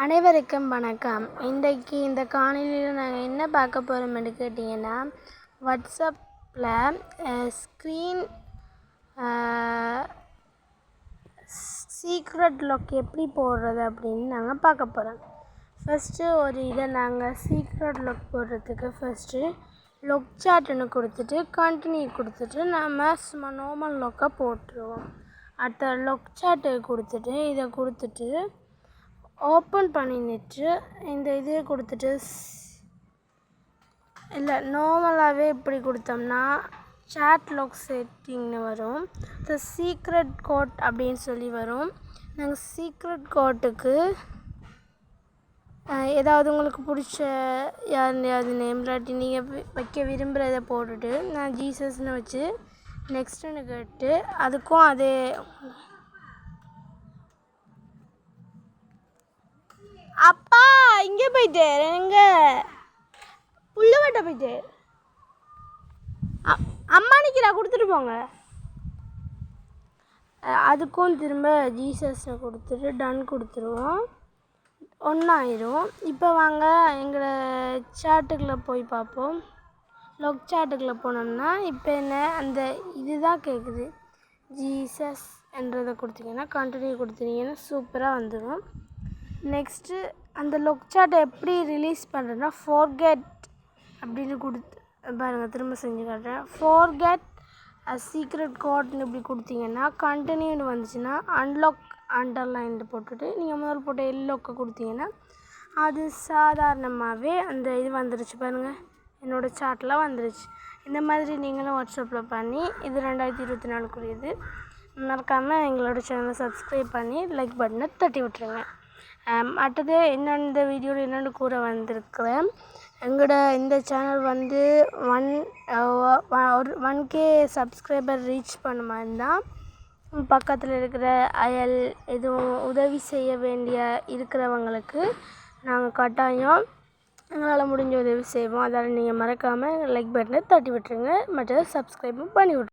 அனைவருக்கும் வணக்கம். இன்றைக்கு இந்த காணொளியில் நாங்கள் என்ன பார்க்க போகிறோம்னு கேட்டிங்கன்னா, வாட்ஸ்அப்பில் ஸ்க்ரீன் சீக்ரெட் லாக் எப்படி போடுறது அப்படின்னு நாங்கள் பார்க்க போகிறோம். ஃபஸ்ட்டு ஒரு இதை நாங்கள் சீக்ரெட் லாக் போடுறதுக்கு ஃபஸ்ட்டு லாக் சாட்னு கொடுத்துட்டு கண்டினியூ கொடுத்துட்டு நம்ம சும்மா நார்மல் லாக்கை போட்டுருவோம். அடுத்த லாக் சாட்டை கொடுத்துட்டு இதை கொடுத்துட்டு ஓப்பன் பண்ணிட்டு இந்த இதை கொடுத்துட்டு இல்லை நார்மலாகவே இப்படி கொடுத்தோம்னா சாட் லாக் செட்டிங்னு வரும். இந்த சீக்ரெட் கோட் அப்படின்னு சொல்லி வரும். நாங்கள் சீக்ரெட் கோட்டுக்கு ஏதாவது உங்களுக்கு பிடிச்ச யாருந்தையாவது நேம் இல்லாட்டி நீங்கள் வைக்க விரும்புகிறத போட்டுட்டு நான் ஜீசஸ்னு வச்சு நெக்ஸ்ட்டுன்னு கேட்டு அதுக்கும் அதே அப்பா இங்கே போயிட்டு எங்க புல்லுவட்ட போயிட்டு அம்மா நிற்கிறா கொடுத்துட்டு போங்க. அதுக்கும் திரும்ப ஜீசஸை கொடுத்துட்டு டன் கொடுத்துருவோம். ஒன்றாயிரும். இப்போ வாங்க எங்களை சாட்டுக்குள்ளே போய் பார்ப்போம். லாக் சாட்டுக்குள்ளே போனோம்னா இப்போ என்ன அந்த இதுதான் கேட்குது. ஜீசஸ் என்றதை கொடுத்தீங்கன்னா கண்டினியூ கொடுத்தீங்கன்னா சூப்பராக வந்துடும். நெக்ஸ்ட்டு அந்த லாக் சாட்டை எப்படி ரிலீஸ் பண்ணுறேன்னா ஃபோர்கெட் அப்படின்னு கொடுத்து பாருங்கள், திரும்ப செஞ்சு காட்டுறேன். ஃபோர்கெட் சீக்ரெட் கோட்னு இப்படி கொடுத்தீங்கன்னா கண்டினியூன்னு வந்துச்சுன்னா அன்லாக் அண்டர்லைன் போட்டுட்டு நீங்கள் முதல் போட்ட எல்லோக்கு கொடுத்தீங்கன்னா அது சாதாரணமாகவே அந்த இது வந்துருச்சு. பாருங்கள், என்னோடய சாட்டில் வந்துருச்சு. இந்த மாதிரி நீங்களும் வாட்ஸ்அப்பில் பண்ணி இது 2024 மறக்காமல் எங்களோட சேனலை சப்ஸ்கிரைப் பண்ணி லைக் பட்டனை தட்டி விட்டுருங்க. அடுத்தது என்னென்ன இந்த வீடியோவில் என்னென்னு கூற வந்திருக்கிறேன். எங்களோட இந்த சேனல் வந்து 1K சப்ஸ்கிரைபர் ரீச் பண்ண மாதிரி தான் பக்கத்தில் இருக்கிற எதுவும் உதவி செய்ய வேண்டிய இருக்கிறவங்களுக்கு நாங்கள் கட்டாயம் எங்களால் முடிஞ்ச உதவி செய்வோம். அதால் நீங்கள் மறக்காமல் லைக் பட்டனை தட்டி விட்டுருங்க, மற்ற சப்ஸ்கிரைபும் பண்ணி விட்ருங்க.